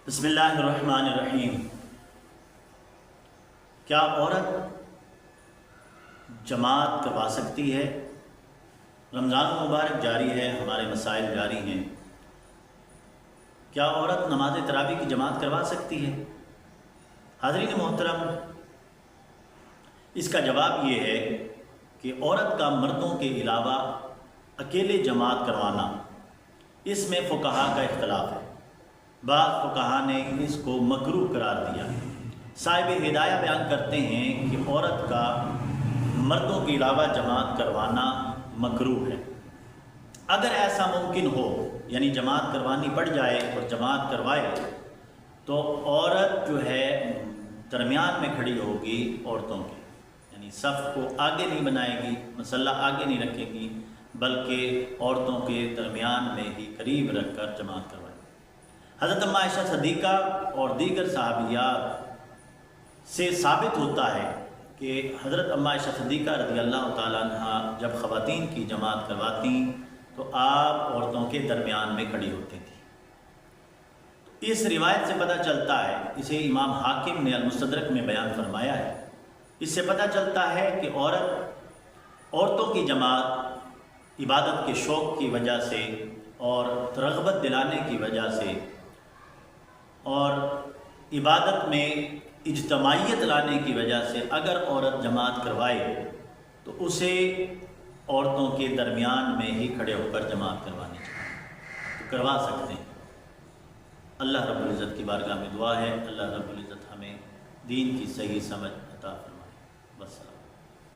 بسم اللہ الرحمن الرحیم۔ کیا عورت جماعت کروا سکتی ہے؟ رمضان مبارک جاری ہے، ہمارے مسائل جاری ہیں۔ کیا عورت نماز تراویح کی جماعت کروا سکتی ہے؟ حاضرین محترم، اس کا جواب یہ ہے کہ عورت کا مردوں کے علاوہ اکیلے جماعت کروانا، اس میں فقہا کا اختلاف ہے۔ بعض فقہا نے اس کو مکروہ قرار دیا۔ صاحب ہدایہ بیان کرتے ہیں کہ عورت کا مردوں کے علاوہ جماعت کروانا مکروہ ہے۔ اگر ایسا ممکن ہو، یعنی جماعت کروانی پڑ جائے اور جماعت کروائے، تو عورت جو ہے درمیان میں کھڑی ہوگی عورتوں کے، یعنی صف کو آگے نہیں بنائے گی، مسلح آگے نہیں رکھے گی، بلکہ عورتوں کے درمیان میں ہی قریب رکھ کر جماعت کروائے۔ حضرت اماں عائشہ صدیقہ اور دیگر صحابیات سے ثابت ہوتا ہے کہ حضرت اماں عائشہ صدیقہ رضی اللہ تعالیٰ عنہ جب خواتین کی جماعت کرواتیں تو آپ عورتوں کے درمیان میں کھڑی ہوتی تھیں۔ اس روایت سے پتہ چلتا ہے، اسے امام حاکم نے المستدرک میں بیان فرمایا ہے، اس سے پتہ چلتا ہے کہ عورتوں کی جماعت عبادت کے شوق کی وجہ سے اور رغبت دلانے کی وجہ سے اور عبادت میں اجتماعیت لانے کی وجہ سے اگر عورت جماعت کروائے تو اسے عورتوں کے درمیان میں ہی کھڑے ہو کر جماعت کروانی چاہیے، تو کروا سکتے ہیں۔ اللہ رب العزت کی بارگاہ میں دعا ہے، اللہ رب العزت ہمیں دین کی صحیح سمجھ عطا فرمائے۔ بس